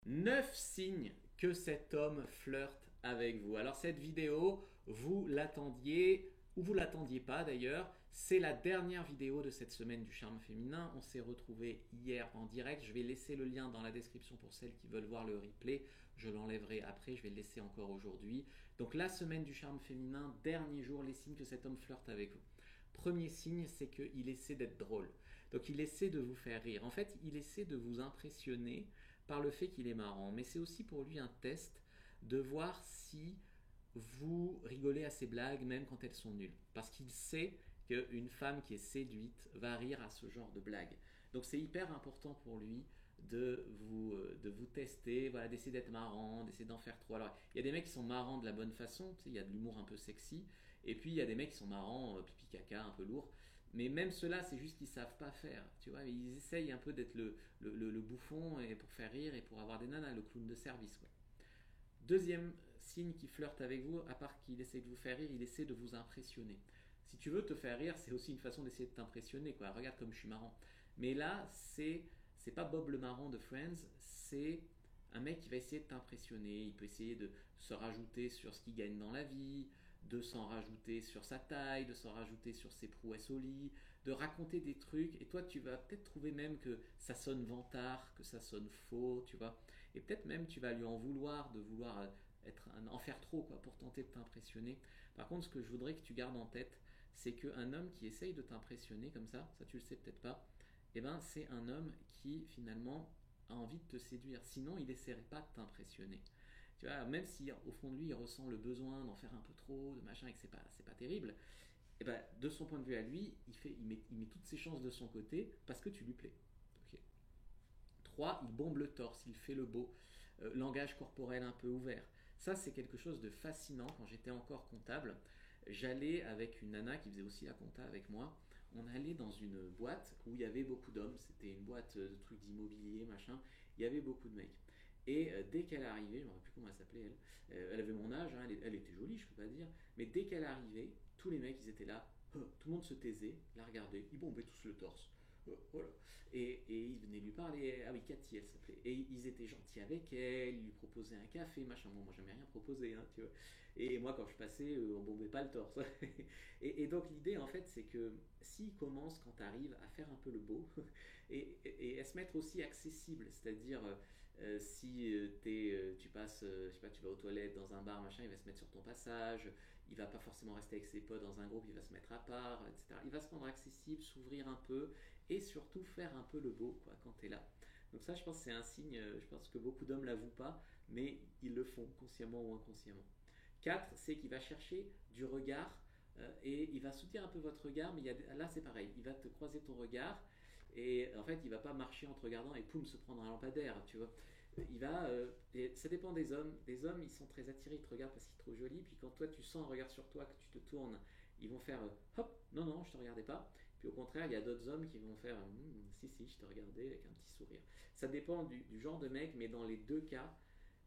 9 signes que cet homme flirte avec vous. Alors cette vidéo, vous l'attendiez ou vous l'attendiez pas d'ailleurs, c'est la dernière vidéo de cette semaine du charme féminin. On s'est retrouvé hier en direct. Je vais laisser le lien dans la description pour celles qui veulent voir le replay. Je l'enlèverai après, je vais le laisser encore aujourd'hui. Donc la semaine du charme féminin, dernier jour, les signes que cet homme flirte avec vous. Premier signe, c'est qu'il essaie d'être drôle. Donc il essaie de vous faire rire. En fait, il essaie de vous impressionner par le fait qu'il est marrant. Mais c'est aussi pour lui un test de voir si vous rigolez à ses blagues même quand elles sont nulles. Parce qu'il sait qu'une femme qui est séduite va rire à ce genre de blagues. Donc c'est hyper important pour lui de vous tester, voilà, d'essayer d'être marrant, d'essayer d'en faire trop. Alors, il y a des mecs qui sont marrants de la bonne façon, tu sais, il y a de l'humour un peu sexy, et puis il y a des mecs qui sont marrants, pipi caca, un peu lourd. Mais même ceux-là, c'est juste qu'ils savent pas faire, tu vois. Mais ils essayent un peu d'être le bouffon et pour faire rire et pour avoir des nanas, le clown de service, quoi. Deuxième signe qui flirte avec vous, à part qu'il essaie de vous faire rire, il essaie de vous impressionner. Si tu veux te faire rire, c'est aussi une façon d'essayer de t'impressionner, quoi. Regarde comme je suis marrant. Mais là, c'est pas Bob le marrant de Friends, c'est un mec qui va essayer de t'impressionner. Il peut essayer de se rajouter sur ce qu'il gagne dans la vie, de s'en rajouter sur sa taille, de s'en rajouter sur ses prouesses au lit, de raconter des trucs. Et toi, tu vas peut-être trouver même que ça sonne vantard, que ça sonne faux, tu vois. Et peut-être même tu vas lui en vouloir de vouloir en faire trop, quoi, pour tenter de t'impressionner. Par contre, ce que je voudrais que tu gardes en tête, c'est qu'un homme qui essaye de t'impressionner comme ça tu le sais peut-être pas, eh ben, c'est un homme qui finalement a envie de te séduire. Sinon, il n'essaierait pas de t'impressionner. Tu vois, même si au fond de lui, il ressent le besoin d'en faire un peu trop, de machin, et que c'est pas terrible, et ben, de son point de vue à lui, il met toutes ses chances de son côté parce que tu lui plais. Okay. 3, il bombe le torse, il fait le beau. Langage corporel un peu ouvert. Ça, c'est quelque chose de fascinant. Quand j'étais encore comptable, j'allais avec une nana qui faisait aussi la compta avec moi. On allait dans une boîte où il y avait beaucoup d'hommes. C'était une boîte de trucs d'immobilier, machin. Il y avait beaucoup de mecs. Et dès qu'elle arrivait, je ne me rappelle plus comment elle s'appelait, elle avait mon âge, hein, elle était jolie, je peux pas dire, mais dès qu'elle arrivait, tous les mecs, ils étaient là, tout le monde se taisait, la regardait, ils bombaient tous le torse. Voilà. Et ils venaient lui parler. Ah oui, Cathy, elle s'appelait. Et ils étaient gentils avec elle, ils lui proposaient un café, machin. Bon, moi, jamais rien proposé, hein, tu vois. Et moi, quand je passais, on bombait pas le torse. Donc, l'idée, en fait, c'est que s'ils commencent, quand tu arrives, à faire un peu le beau et à se mettre aussi accessible, c'est-à-dire, si tu passes, je sais pas, tu vas aux toilettes dans un bar, machin, il va se mettre sur ton passage, il va pas forcément rester avec ses potes dans un groupe, il va se mettre à part, etc. Il va se rendre accessible, s'ouvrir un peu et surtout faire un peu le beau, quoi, quand tu es là. Donc ça, je pense que c'est un signe, je pense que beaucoup d'hommes l'avouent pas, mais ils le font, consciemment ou inconsciemment. 4, c'est qu'il va chercher du regard et il va soutenir un peu votre regard, mais là c'est pareil, il va te croiser ton regard et en fait il va pas marcher en te regardant et poum se prendre un lampadaire, tu vois. Et ça dépend des hommes. Des hommes, ils sont très attirés, ils te regardent parce qu'il est trop joli. Puis quand toi, tu sens un regard sur toi, que tu te tournes, ils vont faire hop, non, non, je te regardais pas. Puis au contraire, il y a d'autres hommes qui vont faire si, si, je te regardais avec un petit sourire. Ça dépend du genre de mec, mais dans les deux cas,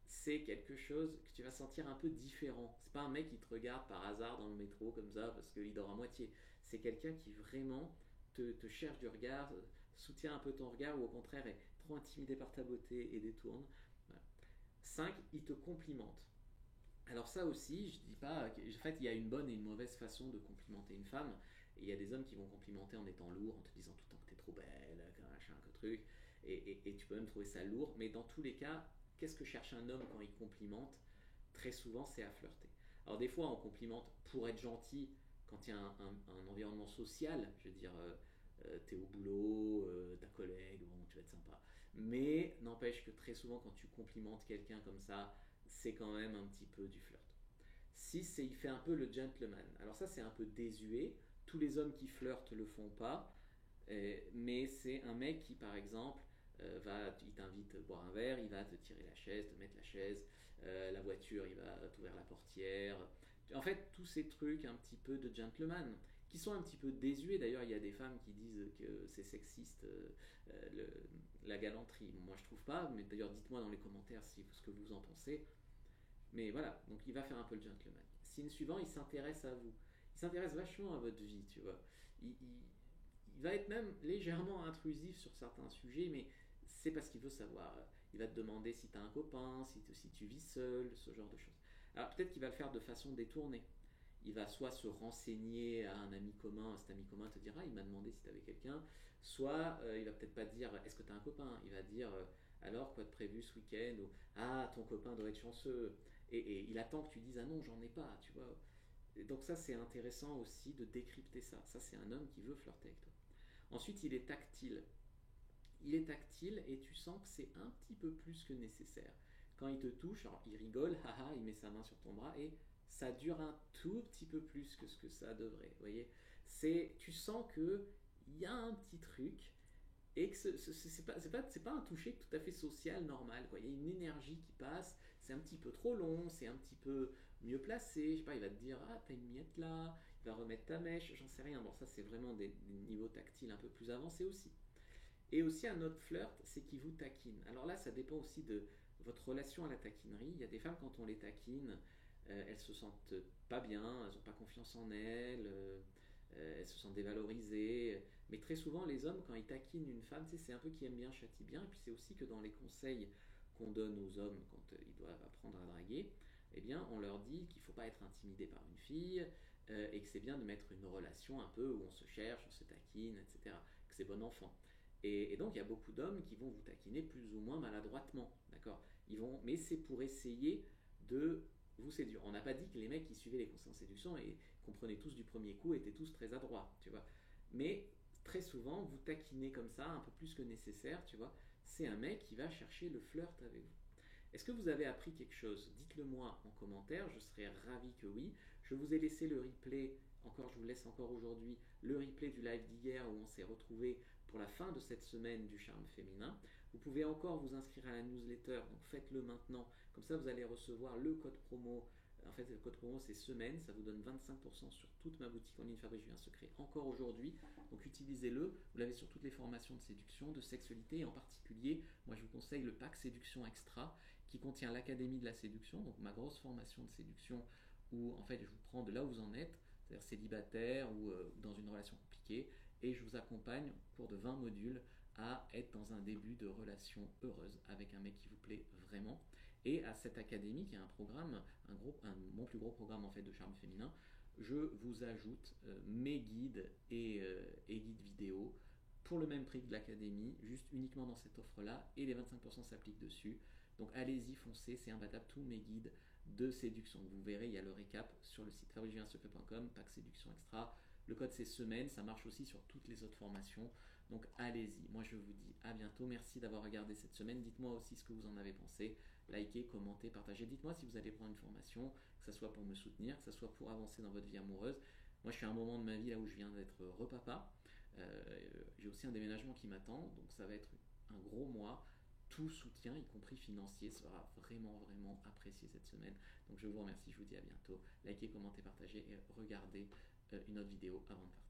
c'est quelque chose que tu vas sentir un peu différent. C'est pas un mec qui te regarde par hasard dans le métro comme ça parce qu'il dort à moitié. C'est quelqu'un qui vraiment te cherche du regard, soutient un peu ton regard ou au contraire est trop intimidé par ta beauté et détourne. Voilà. 5, il te complimente. Alors ça aussi, je dis pas, en fait, il y a une bonne et une mauvaise façon de complimenter une femme. Et il y a des hommes qui vont complimenter en étant lourd, en te disant tout le temps que t'es trop belle, qu'un machin, que truc. Et tu peux même trouver ça lourd. Mais dans tous les cas, qu'est-ce que cherche un homme quand il complimente? Très souvent, c'est à flirter. Alors des fois, on complimente pour être gentil quand il y a un environnement social. Je veux dire, t'es au boulot, ta collègue, bon, tu vas être sympa. Mais n'empêche que très souvent, quand tu complimentes quelqu'un comme ça, c'est quand même un petit peu du flirt. 6, c'est il fait un peu le gentleman. Alors ça, c'est un peu désuet. Tous les hommes qui flirtent le font pas. Mais c'est un mec qui, par exemple, il t'invite à boire un verre, il va te tirer la chaise, te mettre la chaise, la voiture, il va t'ouvrir la portière. En fait, tous ces trucs un petit peu de gentleman, qui sont un petit peu désuets. D'ailleurs, il y a des femmes qui disent que c'est sexiste, la galanterie. Moi, je trouve pas, mais d'ailleurs, dites-moi dans les commentaires ce que vous en pensez. Mais voilà, donc il va faire un peu le gentleman. Signe suivant, il s'intéresse à vous. Il s'intéresse vachement à votre vie, tu vois. Il va être même légèrement intrusif sur certains sujets, mais c'est parce qu'il veut savoir. il va te demander si tu as un copain, si tu vis seul, ce genre de choses. Alors peut-être qu'il va le faire de façon détournée. Il va soit se renseigner à un ami commun, cet ami commun te dira il m'a demandé si tu avais quelqu'un, soit il va peut-être pas dire est-ce que tu as un copain, il va dire alors quoi de prévu ce week-end, ou ah ton copain doit être chanceux, et il attend que tu dises ah non j'en ai pas, tu vois. Et donc ça c'est intéressant aussi de décrypter ça. Ça c'est un homme qui veut flirter avec toi. Ensuite il est tactile. Il est tactile et tu sens que c'est un petit peu plus que nécessaire. Quand il te touche, alors il rigole, haha, il met sa main sur ton bras et ça dure un tout petit peu plus que ce que ça devrait. Vous voyez, tu sens que il y a un petit truc et que c'est pas un toucher tout à fait social normal. Quoi. Il y a une énergie qui passe, c'est un petit peu trop long, c'est un petit peu mieux placé. Je sais pas, il va te dire ah t'as une miette là, il va remettre ta mèche, j'en sais rien. Bon ça c'est vraiment des niveaux tactiles un peu plus avancés aussi. Et aussi un autre flirt, c'est qu'il vous taquine. Alors là, ça dépend aussi de votre relation à la taquinerie. Il y a des femmes, quand on les taquine, elles se sentent pas bien, elles n'ont pas confiance en elles, elles se sentent dévalorisées. Mais très souvent, les hommes, quand ils taquinent une femme, c'est un peu qui aime bien, châtie bien. Et puis c'est aussi que dans les conseils qu'on donne aux hommes quand ils doivent apprendre à draguer, eh bien, on leur dit qu'il ne faut pas être intimidé par une fille et que c'est bien de mettre une relation un peu où on se cherche, on se taquine, etc. Que c'est bon enfant. Et donc il y a beaucoup d'hommes qui vont vous taquiner plus ou moins maladroitement, d'accord. Mais c'est pour essayer de vous séduire. On n'a pas dit que les mecs qui suivaient les conseils en séduction et comprenaient tous du premier coup étaient tous très adroits, tu vois. Mais très souvent, vous taquinez comme ça, un peu plus que nécessaire, tu vois. C'est un mec qui va chercher le flirt avec vous. Est-ce que vous avez appris quelque chose? Dites-le moi en commentaire, je serais ravi que oui. Je vous ai laissé le replay, je vous laisse encore aujourd'hui le replay du live d'hier où on s'est retrouvé pour la fin de cette semaine du charme féminin. Vous pouvez encore vous inscrire à la newsletter, donc faites-le maintenant, comme ça vous allez recevoir le code promo. En fait, le code promo c'est semaine, ça vous donne 25% sur toute ma boutique en ligne Fabrice Julien Secret encore aujourd'hui. Donc utilisez-le, vous l'avez sur toutes les formations de séduction, de sexualité et en particulier, moi je vous conseille le pack séduction extra qui contient l'académie de la séduction, donc ma grosse formation de séduction où en fait je vous prends de là où vous en êtes, c'est-à-dire célibataire ou dans une relation compliquée, et je vous accompagne pour de 20 modules à être dans un début de relation heureuse avec un mec qui vous plaît vraiment. Et à cette académie, qui est un programme, mon plus gros programme en fait de charme féminin, je vous ajoute mes guides et guides vidéo pour le même prix que de l'académie, juste uniquement dans cette offre-là, et les 25% s'appliquent dessus. Donc allez-y, foncez, c'est imbattable, tous mes guides de séduction. Vous verrez, il y a le récap sur le site fabricejuliensecret.com, pack séduction extra. Le code c'est semaine, ça marche aussi sur toutes les autres formations. Donc allez-y, moi je vous dis à bientôt, merci d'avoir regardé cette semaine. Dites-moi aussi ce que vous en avez pensé, likez, commentez, partagez. Dites-moi si vous allez prendre une formation, que ce soit pour me soutenir, que ce soit pour avancer dans votre vie amoureuse. Moi je suis à un moment de ma vie là où je viens d'être repapa. J'ai aussi un déménagement qui m'attend, donc ça va être un gros mois. Tout soutien, y compris financier, sera vraiment, vraiment apprécié cette semaine. Donc je vous remercie, je vous dis à bientôt. Likez, commentez, partagez et regardez une autre vidéo avant de partir.